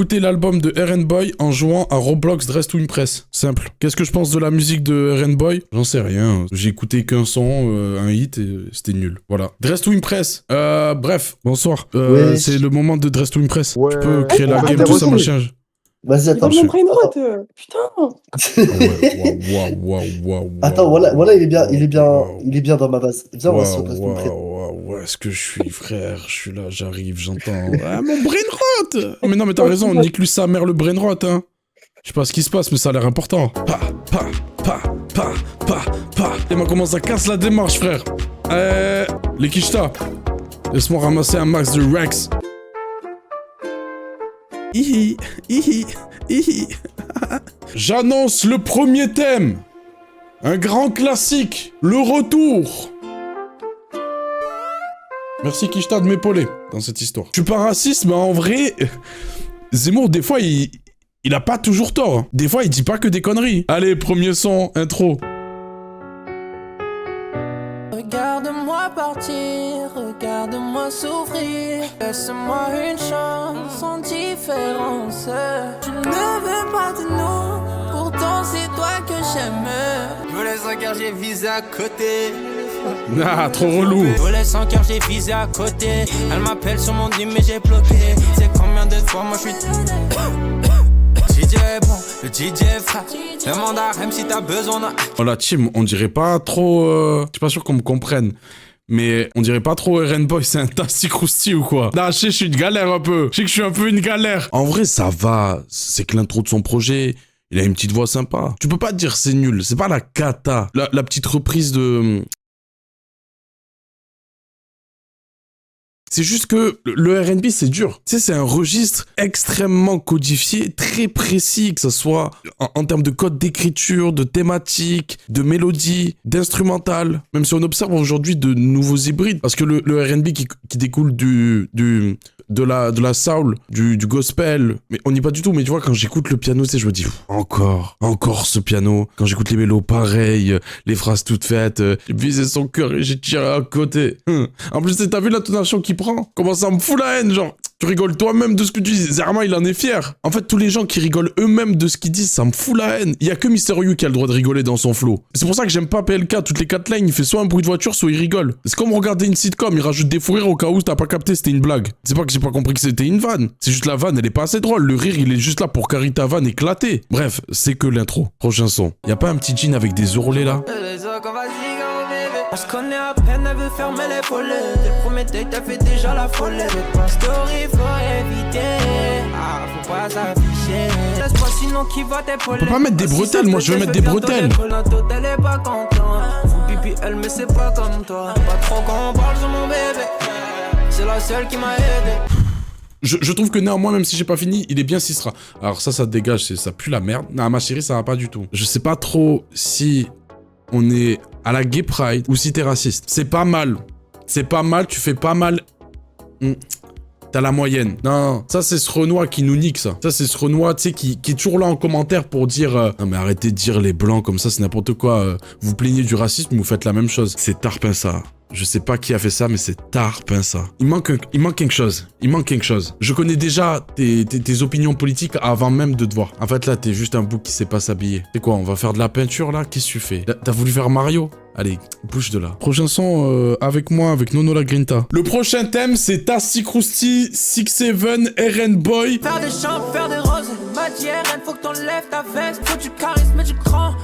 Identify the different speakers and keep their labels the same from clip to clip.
Speaker 1: Écoutez l'album de RN Boy en jouant à Roblox Dress to Impress. Simple. Qu'est-ce que je pense de la musique de RN Boy? J'en sais rien. J'ai écouté qu'un son, un hit, et c'était nul. Voilà. Dress to Impress. Bref, bonsoir.
Speaker 2: Ouais.
Speaker 1: C'est le moment de Dress to Impress.
Speaker 3: Ouais.
Speaker 1: Tu peux créer la
Speaker 3: On va
Speaker 1: game,
Speaker 3: faire
Speaker 1: tout ça,
Speaker 3: aussi.
Speaker 1: machin.
Speaker 2: Vas-y,
Speaker 4: Il
Speaker 2: attends.
Speaker 4: vole mon brain rot, putain.
Speaker 1: Waouh.
Speaker 2: Attends, voilà, il est bien dans ma base. Viens, on va se passer une prête.
Speaker 1: Waouh, est-ce que je suis frère? Je suis là, j'arrive, j'entends. Ah, mon brain rot! Mais non, mais t'as raison, on nique lui sa mère le brain rot, hein. Je sais pas ce qui se passe, mais ça a l'air important. Pa. Et moi, comment ça casse la démarche, frère? Les quicheta. Laisse-moi ramasser un max de Rex. Hihi. J'annonce le premier thème. Un grand classique. Le retour. Merci Kishta de m'épauler dans cette histoire. Je suis pas raciste, mais en vrai, Zemmour, des fois, il a pas toujours tort. Hein. Des fois, il dit pas que des conneries. Allez, premier son, intro.
Speaker 5: Regarde-moi partir, regarde-moi souffrir. Laisse-moi une chance sans différence. Je ne veux pas de nous, pourtant c'est toi que j'aime. Je laisse un cœur, j'ai visé à côté.
Speaker 1: Ah, trop relou.
Speaker 5: Je laisse un cœur, j'ai visé à côté. Elle m'appelle sur mon lit, mais j'ai bloqué. C'est combien de fois, moi je suis. DJ est bon, le DJ est frais. Demande à Rem si t'as besoin d'un.
Speaker 1: Oh la team, on dirait pas trop... Je suis pas sûr qu'on me comprenne. Mais on dirait pas trop RN Boy, c'est un tassi crousti ou quoi? Non, je sais, je suis une galère un peu. Je sais que je suis un peu une galère. En vrai, ça va. C'est que l'intro de son projet, il a une petite voix sympa. Tu peux pas dire c'est nul. C'est pas la cata. La petite reprise de... C'est juste que le R&B, c'est dur. Tu sais, c'est un registre extrêmement codifié, très précis, que ce soit en termes de code d'écriture, de thématique, de mélodie, d'instrumental. Même si on observe aujourd'hui de nouveaux hybrides, parce que le R&B qui découle de la soul, du gospel, mais on n'y est pas du tout. Mais tu vois, quand j'écoute le piano, tu sais, je me dis, encore ce piano. Quand j'écoute les mélos, pareil, les phrases toutes faites, j'ai visé son cœur et j'ai tiré à côté. En plus, t'as vu l'intonation qu'il prend? Comment ça me fout la haine, genre. Tu rigoles toi-même de ce que tu dis. Zerma, il en est fier. En fait, tous les gens qui rigolent eux-mêmes de ce qu'ils disent, ça me fout la haine. Il y a que Mister You qui a le droit de rigoler dans son flow. C'est pour ça que j'aime pas PLK. Toutes les 4 lignes, il fait soit un bruit de voiture, soit il rigole. C'est comme regarder une sitcom, il rajoute des fous rires au cas où t'as pas capté, c'était une blague. C'est pas que j'ai pas compris que c'était une vanne. C'est juste la vanne, elle est pas assez drôle. Le rire, il est juste là pour carrer ta vanne éclatée. Bref, c'est que l'intro. Prochain son. Y a pas un petit jean avec des orolets là?
Speaker 5: On se connaît à peine, elle veut fermer les volets. Dès le premier date, t'as fait déjà la folie. Avec ma story, faut éviter. Ah, faut pas s'afficher. Laisse-moi sinon qui va t'épauler.
Speaker 1: On peut pas mettre des bretelles, moi je veux mettre des bretelles.
Speaker 5: Elle est pas contente. Faut pipi, elle, mais c'est pas comme toi. Pas trop quand on parle sur mon bébé. C'est la seule qui m'a aidé.
Speaker 1: Je trouve que néanmoins, même si j'ai pas fini, il est bien Sistra. Alors ça dégage, ça pue la merde. Non, ma chérie, ça va pas du tout. Je sais pas trop si on est à la gay pride ou si t'es raciste. C'est pas mal. C'est pas mal, tu fais pas mal. T'as la moyenne. Non, ça c'est ce Renoir qui nous nique ça. Ça c'est ce Renoir, tu sais, qui est toujours là en commentaire pour dire non mais arrêtez de dire les blancs comme ça, c'est n'importe quoi. Vous plaignez du racisme, vous faites la même chose. C'est tarpin ça. Je sais pas qui a fait ça, mais c'est tarpin ça. Il manque quelque chose. Il manque quelque chose. Je connais déjà tes opinions politiques avant même de te voir. En fait là, t'es juste un bouc qui sait pas s'habiller. C'est quoi, on va faire de la peinture là? Qu'est-ce que tu fais? T'as voulu faire Mario? Allez, bouge de là. Prochain son avec moi, avec Nono la Grinta. Le prochain thème, c'est Tassi Crousti, 6-7, RN Boy.
Speaker 5: Faire des champs, faire des roses. M'a dit RN, faut que t'enlèves ta veste. Faut du charisme et du cran.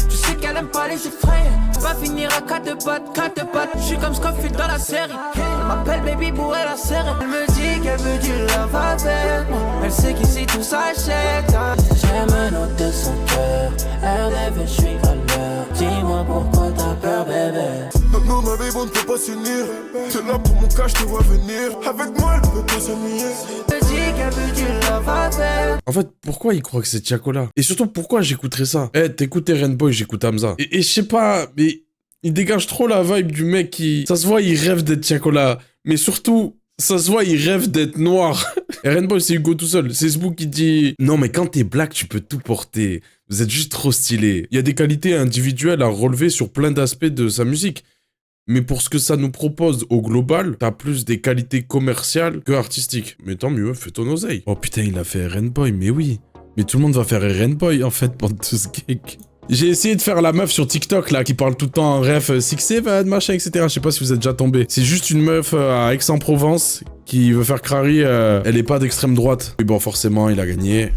Speaker 5: Je sais qu'elle aime pas les effrayer. On va finir à 4 pattes. Je suis comme Scofield dans la série. Elle m'appelle baby pour elle la serre. Elle me dit qu'elle veut du love avec moi. Elle sait qu'ici tout s'achète. J'aime note de son cœur. Elle rêve, je suis à l'heure. Dis-moi pourquoi t'as peur, bébé.
Speaker 3: Non, ma baby, on ne peut pas s'unir. T'es là pour mon cas, je te vois venir. Avec moi, elle peut pas s'ennuyer.
Speaker 5: Elle me dit qu'elle veut du love avec.
Speaker 1: En fait, pourquoi il croit que c'est Tiakola? Et surtout, pourquoi j'écouterais ça? T'écoutes RN Boy, j'écoute Hamza. Et je sais pas, mais il dégage trop la vibe du mec qui... Ça se voit, il rêve d'être Tiakola. Mais surtout, ça se voit, il rêve d'être noir. RN Boy, c'est Hugo tout seul. C'est ce book qui dit... Non, mais quand t'es black, tu peux tout porter. Vous êtes juste trop stylé. Il y a des qualités individuelles à relever sur plein d'aspects de sa musique. Mais pour ce que ça nous propose au global, t'as plus des qualités commerciales que artistiques. Mais tant mieux, fais ton oseille. Oh putain, il a fait RN Boy, mais oui. Mais tout le monde va faire RN Boy, en fait, pour tout ce geek. J'ai essayé de faire la meuf sur TikTok, là, qui parle tout le temps en ref 6-7, machin, etc. Je sais pas si vous êtes déjà tombé. C'est juste une meuf à Aix-en-Provence qui veut faire crari. Elle est pas d'extrême droite. Mais bon, forcément, il a gagné.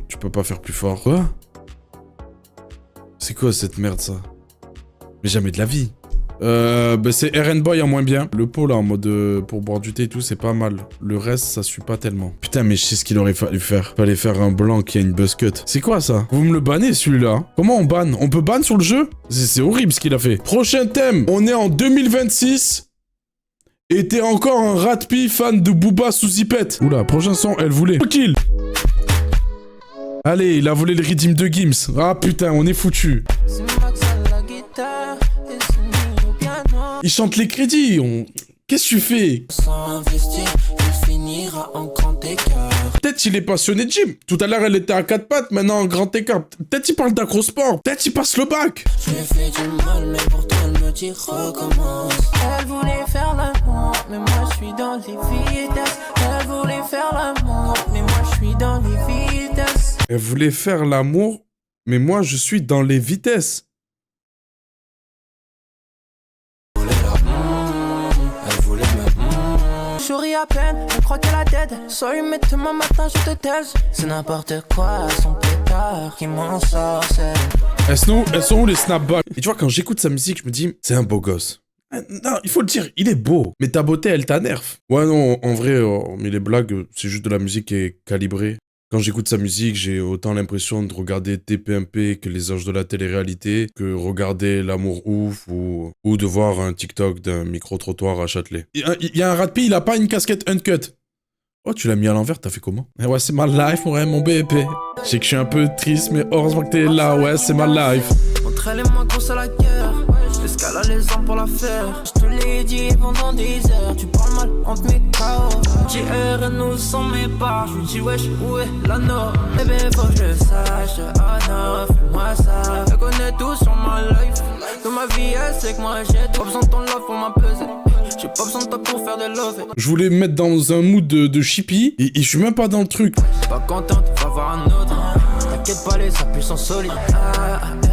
Speaker 1: Tu peux pas faire plus fort. Quoi? C'est quoi cette merde, ça? Mais jamais de la vie. Bah c'est RN Boy en moins bien. Le pot là en mode pour boire du thé et tout c'est pas mal. Le reste ça suit pas tellement. Putain mais je sais ce qu'il aurait fallu faire. Fallait faire un blanc qui a une buzz cut. C'est quoi ça? Vous me le bannez celui-là? Comment on banne? On peut ban sur le jeu? C'est horrible ce qu'il a fait. Prochain thème. On est en 2026. Et t'es encore un ratpi fan de Booba sous zipette. Oula, prochain son, elle voulait. Kill. Allez, il a volé le rythme de Gims. Ah putain, on est foutu. Il chante les crédits, Qu'est-ce que tu fais? Peut-être il est passionné de gym. Tout à l'heure, elle était à 4 pattes, maintenant en grand écart. Peut-être il parle d'acrosport. Peut-être il passe le bac.
Speaker 5: Je lui ai fait du mal, mais pourtant elle me dit recommence. Elle voulait faire l'amour, mais moi je suis dans les vitesses. Elle voulait faire l'amour, mais moi je suis dans les vitesses.
Speaker 1: Elle voulait faire l'amour, mais moi je suis dans les vitesses.
Speaker 5: Je souris à peine, je crois qu'elle a dead. Sorry mais demain matin je te taise. C'est n'importe quoi, son pétard qui m'en sort.
Speaker 1: Elles sont où les snapbacks? Et tu vois quand j'écoute sa musique je me dis c'est un beau gosse. Non, il faut le dire, il est beau. Mais ta beauté elle t'énerve. Ouais non, en vrai, mais les blagues, c'est juste de la musique qui est calibrée. Quand j'écoute sa musique, j'ai autant l'impression de regarder TPMP que les anges de la télé-réalité, que regarder L'amour ouf ou de voir un TikTok d'un micro-trottoir à Châtelet. Il y a un ratpi, il a pas une casquette uncut. Oh, tu l'as mis à l'envers, t'as fait comment? Ouais, c'est ma life, mon bébé. Je sais que je suis un peu triste, mais heureusement que t'es là, ouais, c'est ma life.
Speaker 5: Entre elle et moi, grosse à la guerre. J'escalade les armes pour la faire. Je te l'ai dit pendant des heures. Tu parles mal entre mes chaos. JR et nous sont mes parts. Je lui dis wesh, où est la norme? Bébé, faut que je le sache. Ah non, fais-moi ça. Elle connaît tout sur ma life. De ma vie, elle sait que moi j'ai pas besoin de ton love pour m'apaiser. J'ai pas besoin de toi pour faire de love.
Speaker 1: Je voulais me mettre dans un mood de chippy et je suis même pas dans le truc.
Speaker 5: Pas contente, va voir un autre. T'inquiète pas, les appuis sont solides.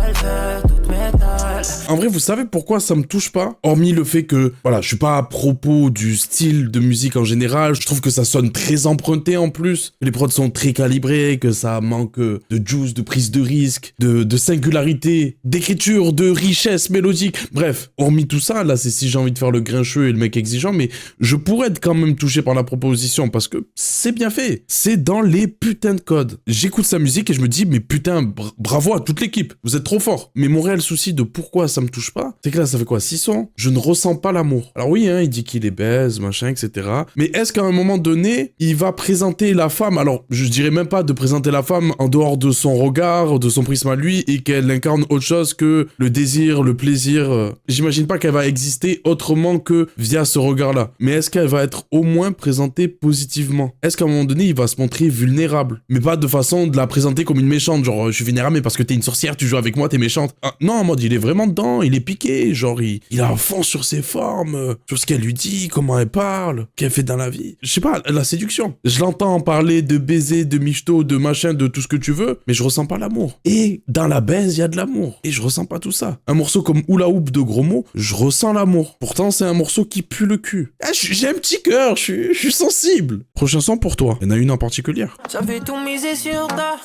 Speaker 5: Elle fait toute métal.
Speaker 1: En vrai, vous savez pourquoi ça me touche pas? Hormis le fait que, voilà, je suis pas à propos du style de musique en général. Je trouve que ça sonne très emprunté en plus. Les prods sont très calibrés, que ça manque de juice, de prise de risque, de singularité, d'écriture, de richesse mélodique. Bref, hormis tout ça, là, c'est si j'ai envie de faire le grincheux et le mec exigeant, mais je pourrais être quand même touché par la proposition parce que c'est bien fait. C'est dans les putains de codes. J'écoute sa musique et je me dis, mais putain, bravo à toute l'équipe. Vous êtes trop forts. Mais mon réel souci de pourquoi ça me touche pas, c'est que là, ça fait quoi, 6 sons? Je ne ressens pas l'amour. Alors oui, hein, il dit qu'il est baise, machin, etc. Mais est-ce qu'à un moment donné, il va présenter la femme? Alors, je dirais même pas de présenter la femme en dehors de son regard, de son prisme à lui, et qu'elle incarne autre chose que le désir, le plaisir. J'imagine pas qu'elle va exister autrement que via ce regard-là. Mais est-ce qu'elle va être au moins présentée positivement? Est-ce qu'à un moment donné, il va se montrer vulnérable? Mais pas de façon de la présenter comme une méchante, genre, je suis vulnérable mais parce que t'es une sorcière, tu joues avec moi, t'es méchante. Ah, non, en mode, il est vraiment dedans, il est piqué, genre, il a un fond sur ses formes, sur ce qu'elle lui dit, comment elle parle, qu'elle fait dans la vie. Je sais pas, la séduction. Je l'entends parler de baiser, de michto, de machin, de tout ce que tu veux, mais je ressens pas l'amour. Et dans la baise, il y a de l'amour. Et je ressens pas tout ça. Un morceau comme Oula Hoop de Gros Mots, je ressens l'amour. Pourtant, c'est un morceau qui pue le cul. Ah, j'ai un petit cœur, je suis sensible. Prochain son pour toi. Il y en a une en particulier.
Speaker 5: J'avais tout misé sur toi.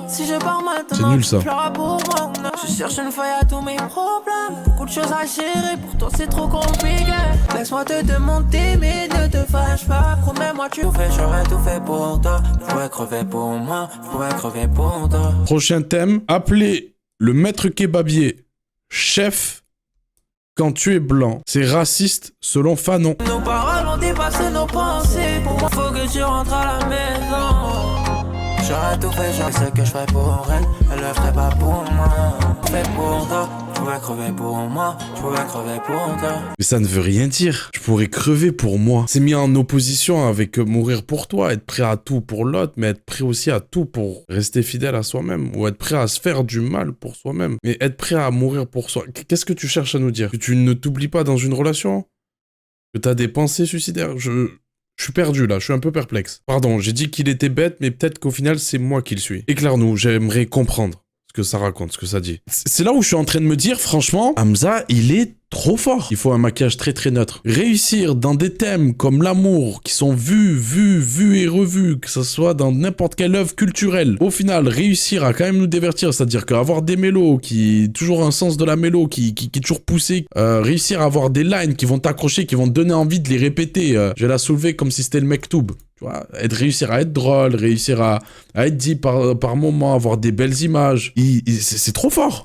Speaker 5: Si je pars maintenant,
Speaker 1: c'est nul ça.
Speaker 5: Pour moi. Je cherche une faille à tous mes problèmes. Beaucoup de choses à gérer, pour toi c'est trop compliqué. Laisse-moi te demander, mais ne te fâche pas. Promets-moi tu fais, j'aurais tout fait pour toi. Je pourrais crever pour moi, je pourrais crever pour toi.
Speaker 1: Prochain thème, appelez le maître kebabier chef quand tu es blanc. C'est raciste selon Fanon.
Speaker 5: Nos paroles ont dépassé nos pensées. Pour moi faut que tu rentres à la maison. J'aurais tout fait, je sais que je ferais pour elle. Elle le ferait pas pour moi. Fais pour toi, Je pourrais crever pour moi, je pourrais crever pour toi.
Speaker 1: Mais ça ne veut rien dire. Je pourrais crever pour moi. C'est mis en opposition avec mourir pour toi, être prêt à tout pour l'autre, mais être prêt aussi à tout pour rester fidèle à soi-même, ou être prêt à se faire du mal pour soi-même, mais être prêt à mourir pour soi. Qu'est-ce que tu cherches à nous dire? Que tu ne t'oublies pas dans une relation? Que t'as des pensées suicidaires? Je suis perdu là, je suis un peu perplexe. Pardon, j'ai dit qu'il était bête, mais peut-être qu'au final, c'est moi qui le suis. Éclaire-nous, j'aimerais comprendre ce que ça raconte, ce que ça dit. C'est là où je suis en train de me dire, franchement, Hamza, il est trop fort. Il faut un maquillage très très neutre. Réussir dans des thèmes comme l'amour, qui sont vus et revus, que ce soit dans n'importe quelle œuvre culturelle. Au final, réussir à quand même nous divertir, c'est-à-dire qu'avoir des mélos, qui toujours un sens de la mélo, qui est toujours poussé, réussir à avoir des lines qui vont t'accrocher, qui vont te donner envie de les répéter. Je vais la soulever comme si c'était le mektoub. Tu vois, réussir à être drôle, réussir à être dit par moment, avoir des belles images. C'est trop fort.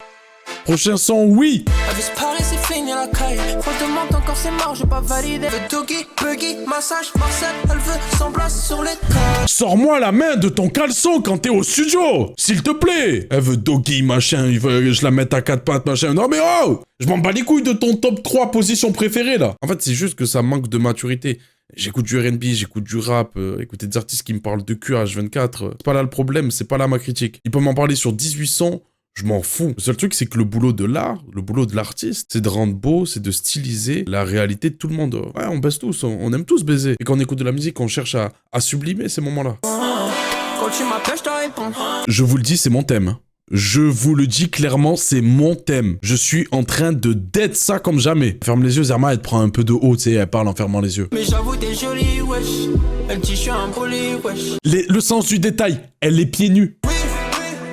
Speaker 1: Prochain son, oui.
Speaker 5: Avec ce Paris, c'est fini la caille. Quand je demande encore, c'est mort, j'ai pas validé. Le doggy, buggy, massage, Marcel, elle veut son place sur les tailles.
Speaker 1: Sors-moi la main de ton caleçon quand t'es au studio, s'il te plaît. Elle veut doggy, machin, il veut que je la mette à 4 pattes, machin. Non mais oh, je m'en bats les couilles de ton top 3 position préférée, là. En fait, c'est juste que ça manque de maturité. J'écoute du R&B, j'écoute du rap, écouter des artistes qui me parlent de cul à H24. C'est pas là le problème, c'est pas là ma critique. Il peut m'en parler sur 18 sons, je m'en fous. Le seul truc, c'est que le boulot de l'art, le boulot de l'artiste, c'est de rendre beau, c'est de styliser la réalité de tout le monde. Ouais, on baise tous, on aime tous baiser. Et quand on écoute de la musique, on cherche à sublimer ces moments-là.
Speaker 5: Quand tu m'appelles, je te réponds.
Speaker 1: Je vous le dis, c'est mon thème. Je vous le dis clairement, c'est mon thème. Je suis en train de dead ça comme jamais. Ferme les yeux, Zerma, elle te prend un peu de haut, tu sais, elle parle en fermant les yeux.
Speaker 5: Mais j'avoue, t'es jolie, wesh. Elle dit, je suis un poli, wesh.
Speaker 1: Le sens du détail, elle est pieds nus.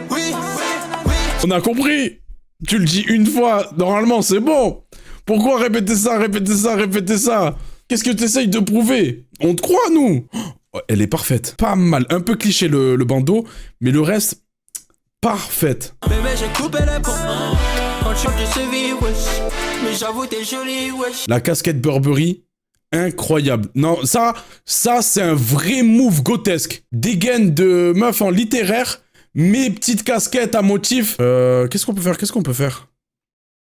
Speaker 5: Oui.
Speaker 1: On a compris. Tu le dis une fois, normalement, c'est bon. Pourquoi répéter ça? Qu'est-ce que tu essayes de prouver? On te croit, nous? Oh, elle est parfaite. Pas mal. Un peu cliché le bandeau, mais le reste... parfaite.
Speaker 5: Bébé, j'ai coupé les ponts. Quand tu changes de séville, wesh. Mais j'avoue, t'es jolie, wesh.
Speaker 1: La casquette Burberry, incroyable. Non, ça c'est un vrai move grotesque. Dégaine de meuf en littéraire, mes petites casquettes à motif. Qu'est-ce qu'on peut faire?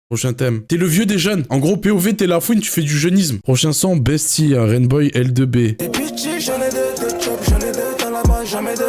Speaker 1: Prochain thème. T'es le vieux des jeunes. En gros, POV, t'es la fouine, tu fais du jeunisme. Prochain son, Bestie, Rainboy L2B.
Speaker 3: Des bitches, j'en ai deux jobs, j'en ai deux dans la main, jamais deux.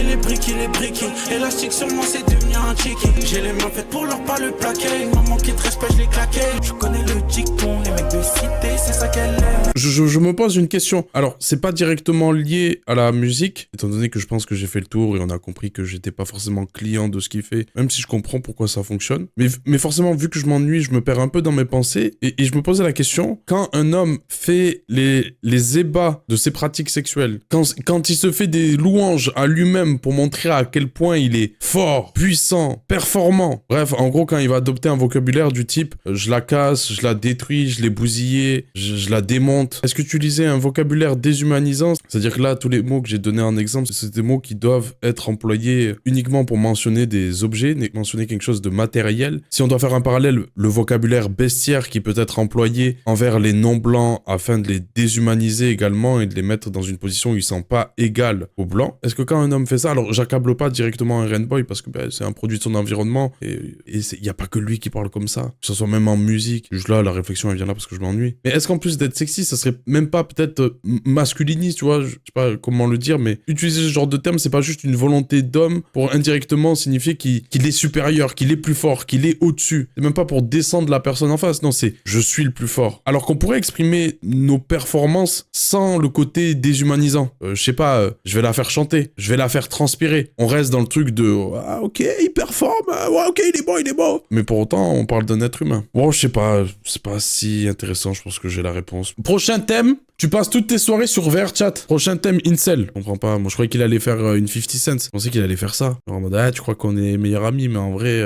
Speaker 3: Les briquis, élastique sur moi c'est devenu un chicky. J'ai les mains faites pour leur pas le plaquer. Une maman qui te respecte, je l'ai claqué. Je connais le dicton, les mecs de cité, c'est ça qu'elle aime.
Speaker 1: Je me pose une question. Alors, c'est pas directement lié à la musique, étant donné que je pense que j'ai fait le tour et on a compris que j'étais pas forcément client de ce qu'il fait, même si je comprends pourquoi ça fonctionne. Mais forcément, vu que je m'ennuie, je me perds un peu dans mes pensées et je me posais la question, quand un homme fait les ébats de ses pratiques sexuelles, quand il se fait des louanges à lui-même pour montrer à quel point il est fort, puissant, performant, bref, en gros, quand il va adopter un vocabulaire du type « je la casse, je la détruis, je l'ai bousillée, je la démonte », est-ce que tu utilisais un vocabulaire déshumanisant? C'est-à-dire que là, tous les mots que j'ai donnés en exemple, c'est des mots qui doivent être employés uniquement pour mentionner des objets, mentionner quelque chose de matériel. Si on doit faire un parallèle, le vocabulaire bestiaire qui peut être employé envers les non-blancs afin de les déshumaniser également et de les mettre dans une position où ils ne sont pas égaux aux blancs. Est-ce que quand un homme fait ça, alors j'accable pas directement un Rainboy parce que c'est un produit de son environnement et il n'y a pas que lui qui parle comme ça, que ce soit même en musique. Juste là, la réflexion elle vient là parce que je m'ennuie. Mais est-ce qu'en plus d'être sexy, ça serait même pas peut-être masculiniste, tu vois, je sais pas comment le dire, mais utiliser ce genre de terme, c'est pas juste une volonté d'homme pour indirectement signifier qu'il est supérieur, qu'il est plus fort, qu'il est au-dessus. C'est même pas pour descendre la personne en face, non, c'est je suis le plus fort. Alors qu'on pourrait exprimer nos performances sans le côté déshumanisant. Je sais pas, je vais la faire chanter, je vais la faire transpirer. On reste dans le truc de ah ok, il performe, ouais ok, il est bon. Mais pour autant, on parle d'un être humain. Bon, je sais pas, c'est pas si intéressant, je pense que j'ai la réponse. Prochain thème, tu passes toutes tes soirées sur VRChat. Prochain thème, incel. Je comprends pas, moi je croyais qu'il allait faire une 50 cents. Je pensais qu'il allait faire ça. Genre en mode, ah tu crois qu'on est meilleurs amis, mais en vrai,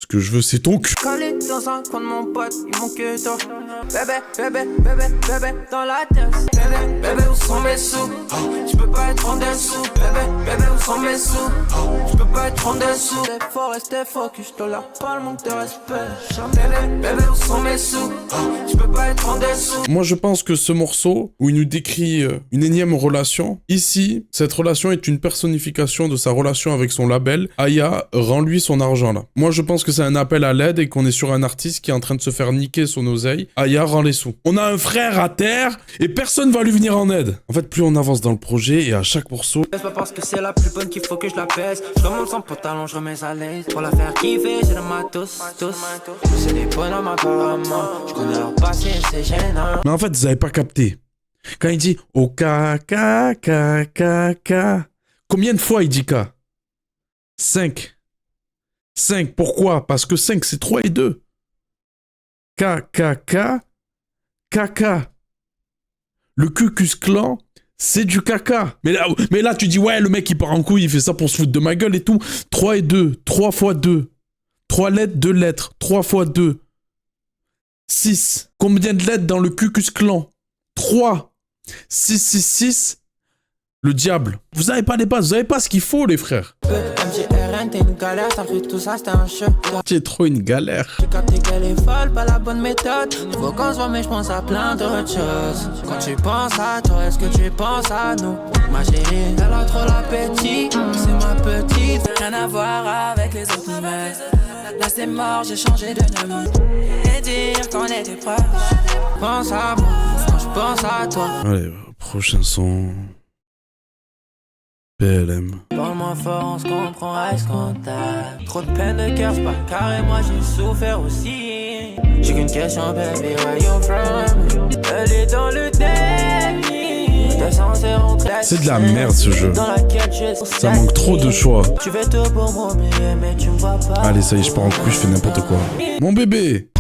Speaker 1: ce que je veux c'est ton cul.
Speaker 5: Collé dans un coin de mon pote, il manque que toi. Bébé, dans la tasse. Bébé, où sont mes sous? Je peux pas être en dessous. Bébé, où sans mes sous. Je peux pas être en dessous. Faut rester focus, je te leur parle, manque de respect. Jamais les bébés sans mes sous. Je peux pas être en dessous.
Speaker 1: Moi, je pense que ce morceau, où il nous décrit une énième relation, ici, cette relation est une personnification de sa relation avec son label. Aya, rends-lui son argent, là. Moi, je pense que c'est un appel à l'aide et qu'on est sur un artiste qui est en train de se faire niquer son oseille. Aya, rend les sous. On a un frère à terre et personne va lui venir en aide. En fait, plus on avance dans le projet et à chaque morceau...
Speaker 5: C'est pas parce que c'est la plus bonne qu'il faut que je la baisse. Je commence sans pantalon, je remets à l'aise. Pour la faire kiffer, j'ai le matos, tous. C'est des bonhommes apparemment. Je connais leur passé, c'est gênant.
Speaker 1: Mais en fait, vous avez pas capté. Quand il dit « Oh, K, K, K, K, K », combien de fois il dit K? 5. 5, pourquoi? Parce que 5, c'est 3 et 2. K, K, K, K, K. Le Ku-Klux Klan, c'est du caca. Mais là, tu dis, ouais, le mec, il part en couille, il fait ça pour se foutre de ma gueule et tout. 3 et 2, 3 fois 2. 3 lettres, 2 lettres. 3 fois 2. 6. Combien de lettres dans le Ku-Klux Klan? 3. 6, 6, 6. Le diable. Vous avez pas les bases, vous avez pas ce qu'il faut, les frères.
Speaker 5: MGRN, t'es une galère, t'as cru tout ça, c'était un jeu.
Speaker 1: C'est trop une galère.
Speaker 5: J'ai capté qu'elle est folle, pas la bonne méthode. Faut qu'on se voit, mais je pense à plein d'autres choses. Quand tu penses à toi, est-ce que tu penses à nous? Ma chérie, elle a trop l'appétit, c'est ma petite. Rien à voir avec les autres nouvelles. Là c'est mort, j'ai changé de nom. Et dire qu'on était proches. Pense à moi, quand je pense à toi.
Speaker 1: Allez, prochain son... PLM.
Speaker 5: Parle-moi fort, on se comprend, reste contact. Trop de peine de cœur, c'est pas carré, moi j'ai souffert aussi. J'ai qu'une question, baby, where you from? Elle est dans le déni. T'es censé rentrer.
Speaker 1: C'est de la merde ce jeu. Ça manque trop de choix.
Speaker 5: Tu fais tout pour m'oublier, mais tu me vois pas.
Speaker 1: Allez, ça y est, je pars en couille, je fais n'importe quoi. Mon bébé!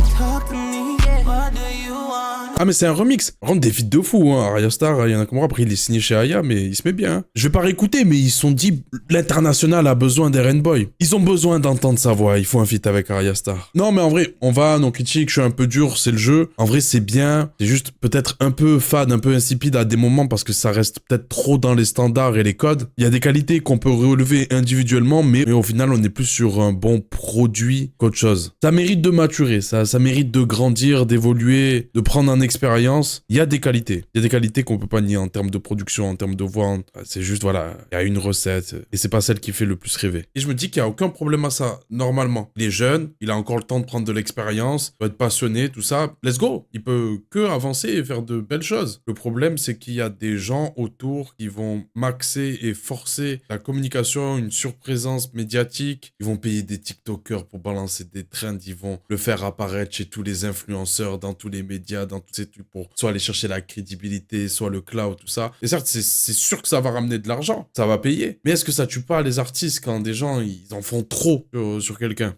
Speaker 1: Ah mais c'est un remix. Par contre des feats de fou, hein. Arya Star, Aya Nakamura, après il est signé chez Aya, mais il se met bien. Hein. Je vais pas réécouter, mais ils se sont dit, l'international a besoin d'Eren Boy. Ils ont besoin d'entendre sa voix, il faut un feat avec Arya Star. Non mais en vrai, on va, non critique, je suis un peu dur, c'est le jeu. En vrai c'est bien, c'est juste peut-être un peu fade, un peu insipide à des moments parce que ça reste peut-être trop dans les standards et les codes. Il y a des qualités qu'on peut relever individuellement, mais au final on est plus sur un bon produit qu'autre chose. Ça mérite de maturer, ça mérite de grandir, d'évoluer, de prendre un expérience, il y a des qualités. Il y a des qualités qu'on peut pas nier en termes de production, en termes de voix. C'est juste, voilà, il y a une recette et c'est pas celle qui fait le plus rêver. Et je me dis qu'il y a aucun problème à ça, normalement. Il est jeune, il a encore le temps de prendre de l'expérience, il doit être passionné, tout ça. Let's go! Il peut que avancer et faire de belles choses. Le problème, c'est qu'il y a des gens autour qui vont maxer et forcer la communication, une surprésence médiatique. Ils vont payer des TikTokers pour balancer des trends, ils vont le faire apparaître chez tous les influenceurs, dans tous les médias, dans tous ces trucs pour soit aller chercher la crédibilité, soit le cloud, tout ça. Et certes, c'est sûr que ça va ramener de l'argent, ça va payer. Mais est-ce que ça tue pas les artistes quand des gens, ils en font trop sur quelqu'un?